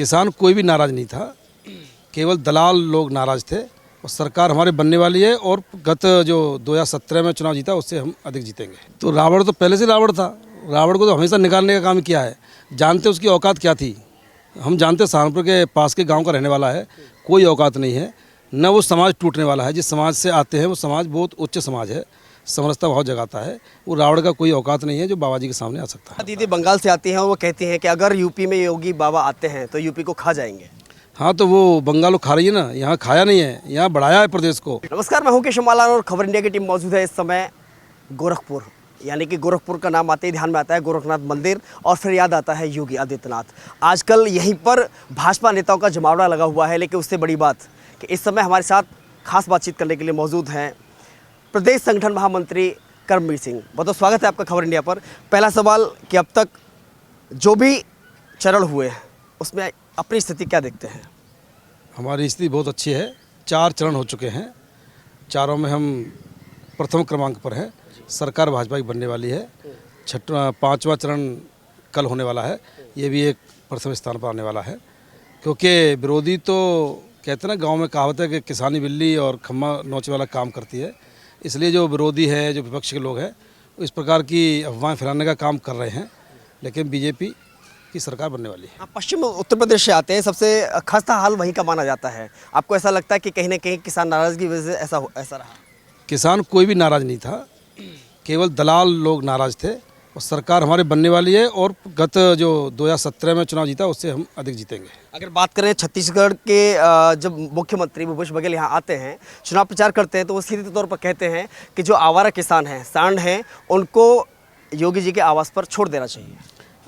किसान कोई भी नाराज़ नहीं था, केवल दलाल लोग नाराज़ थे। और सरकार हमारे बनने वाली है और गत जो 2017 में चुनाव जीता उससे हम अधिक जीतेंगे। तो रावण तो पहले से रावण था, रावण को तो हमेशा निकालने का काम किया है। जानते उसकी औकात क्या थी, हम जानते सहारनपुर के पास के गांव का रहने वाला है, कोई औकात नहीं है, न वो समाज टूटने वाला है। जिस समाज से आते हैं वो समाज बहुत उच्च समाज है, समरसता बहुत जगाता है। वो रावण का कोई औकात नहीं है जो बाबा जी के सामने आ सकता है। दीदी बंगाल से आती हैं और वो कहती हैं कि अगर यूपी में योगी बाबा आते हैं तो यूपी को खा जाएंगे। हाँ, तो वो बंगाल को खा रही है ना, यहाँ खाया नहीं है, यहाँ बढ़ाया है प्रदेश को। नमस्कार, मैं हूं केशव मालान और खबर इंडिया की टीम मौजूद है इस समय गोरखपुर। यानी कि गोरखपुर का नाम आते ही ध्यान में आता है गोरखनाथ मंदिर और फिर याद आता है योगी आदित्यनाथ। आजकल यहीं पर भाजपा नेताओं का जमावड़ा लगा हुआ है, लेकिन उससे बड़ी बात कि इस समय हमारे साथ खास बातचीत करने के लिए मौजूद हैं प्रदेश संगठन महामंत्री कर्मवीर सिंह। बहुत बहुत स्वागत है आपका खबर इंडिया पर। पहला सवाल कि अब तक जो भी चरण हुए हैं उसमें अपनी स्थिति क्या देखते हैं? हमारी स्थिति बहुत अच्छी है। 4 चरण हो चुके हैं, चारों में हम प्रथम क्रमांक पर हैं। सरकार भाजपा की बनने वाली है। 5वां चरण कल होने वाला है, ये भी एक प्रथम स्थान पर आने वाला है। क्योंकि विरोधी तो कहते हैं ना, गांव में कहावत है कि किसानी बिल्ली और खम्मा नोचे वाला काम करती है। इसलिए जो विरोधी है, जो विपक्ष के लोग हैं, इस प्रकार की अफवाहें फैलाने का काम कर रहे हैं। लेकिन बीजेपी की सरकार बनने वाली है। आप पश्चिम उत्तर प्रदेश से आते हैं, सबसे खस्ता हाल वहीं का माना जाता है। आपको ऐसा लगता है कि कहीं ना कहीं किसान नाराज़गी की वजह से ऐसा रहा? किसान कोई भी नाराज़ नहीं था, केवल दलाल लोग नाराज़ थे। और सरकार हमारे बनने वाली है और गत जो 2017 में चुनाव जीता उससे हम अधिक जीतेंगे। अगर बात करें छत्तीसगढ़ के जब मुख्यमंत्री भूपेश बघेल यहाँ आते हैं, चुनाव प्रचार करते हैं, तो वो सीधे तौर पर कहते हैं कि जो आवारा किसान हैं, सांड हैं, उनको योगी जी के आवास पर छोड़ देना चाहिए।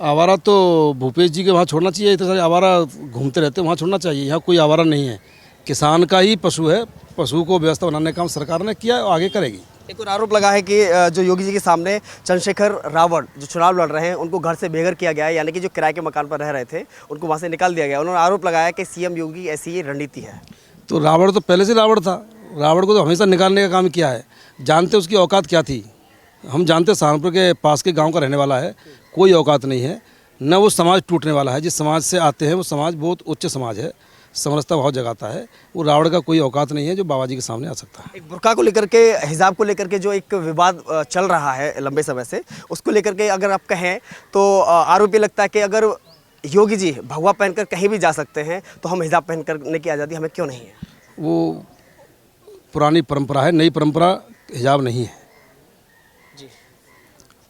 आवारा तो भूपेश जी के वहाँ छोड़ना चाहिए। इतने सारे आवारा घूमते रहते हैं, वहाँ छोड़ना चाहिए। यहाँ कोई आवारा नहीं है, किसान का ही पशु है। पशु को व्यवस्था बनाने का काम सरकार ने किया और आगे करेगी। एक और आरोप लगा है कि जो योगी जी के सामने चंद्रशेखर रावण जो चुनाव लड़ रहे हैं उनको घर से बेघर किया गया है, यानी कि जो किराए के मकान पर रह रहे थे उनको वहाँ से निकाल दिया गया। उन्होंने आरोप लगाया कि सीएम योगी ऐसी ये रणनीति है। तो रावण तो पहले से रावण था, रावण को तो हमेशा निकालने का काम किया है। जानते उसकी औकात क्या थी, हम जानते सहारनपुर के पास के गाँव का रहने वाला है, कोई औकात नहीं है, न वो समाज टूटने वाला है। जिस समाज से आते हैं वो समाज बहुत उच्च समाज है, समरसता बहुत जगाता है। वो रावण का कोई औकात नहीं है जो बाबा जी के सामने आ सकता है। एक बुर्का को लेकर के, हिजाब को लेकर के जो एक विवाद चल रहा है लंबे समय से, उसको लेकर के अगर आप कहें तो आरोप ये लगता है कि अगर योगी जी भगवा पहनकर कहीं भी जा सकते हैं तो हम हिजाब पहन करने की आज़ादी हमें क्यों नहीं है? वो पुरानी परंपरा है, नई परंपरा हिजाब नहीं है जी।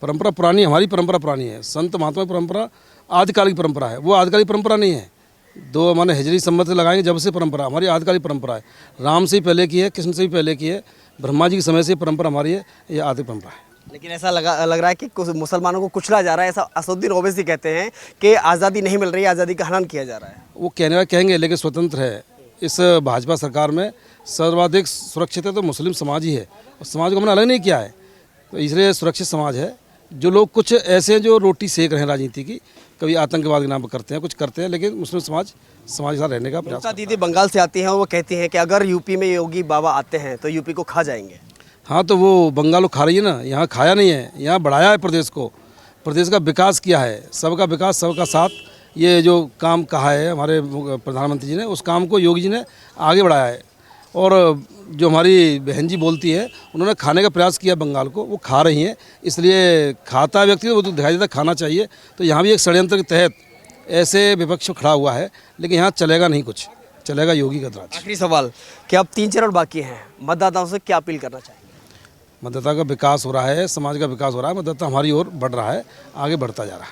परंपरा पुरानी, हमारी परंपरा पुरानी है। संत महात्मा की परंपरा आदिकालिक परंपरा है, वो आदिकालिक परंपरा नहीं है। दो हमारे हिजरी संमत से लगाएंगे जब से परंपरा, हमारी आदिकालिक परंपरा है। राम से ही पहले की है, कृष्ण से भी पहले की है, ब्रह्मा जी के समय से परंपरा हमारी है, ये आदि परंपरा है। लेकिन ऐसा लग रहा है कि कुछ मुसलमानों को कुचला जा रहा है। ऐसा असदुद्दीन ओवैसी कहते हैं कि आज़ादी नहीं मिल रही, आज़ादी का हनन किया जा रहा है। वो कहने वाले कहेंगे, लेकिन स्वतंत्र है। इस भाजपा सरकार में सर्वाधिक सुरक्षित है तो मुस्लिम समाज ही है, और समाज को हमने अलग नहीं किया है, तो इसलिए सुरक्षित समाज है। जो लोग कुछ ऐसे हैं जो रोटी सेक रहे हैं राजनीति की, कभी आतंकवाद के नाम पर करते हैं, कुछ करते हैं, लेकिन मुस्लिम समाज के साथ रहने का प्रयास। दीदी बंगाल से आती हैं और वो कहती हैं कि अगर यूपी में योगी बाबा आते हैं तो यूपी को खा जाएंगे। हाँ, तो वो बंगाल को खा रही है ना, यहाँ खाया नहीं है, यहाँ बढ़ाया है प्रदेश को, प्रदेश का विकास किया है। सबका विकास सबका साथ, ये जो काम कहा है हमारे प्रधानमंत्री जी ने, उस काम को योगी जी ने आगे बढ़ाया है। और जो हमारी बहन जी बोलती है, उन्होंने खाने का प्रयास किया बंगाल को, वो खा रही हैं। इसलिए खाता व्यक्ति वो तो दिखाई देता खाना चाहिए। तो यहाँ भी एक षड्यंत्र के तहत ऐसे विपक्ष खड़ा हुआ है, लेकिन यहाँ चलेगा नहीं, कुछ चलेगा योगी का राज। आखिरी सवाल कि अब 3 चरण बाकी हैं, मतदाताओं से क्या अपील करना चाहिए? मतदाता का विकास हो रहा है, समाज का विकास हो रहा है, मतदाता हमारी ओर बढ़ रहा है, आगे बढ़ता जा रहा है।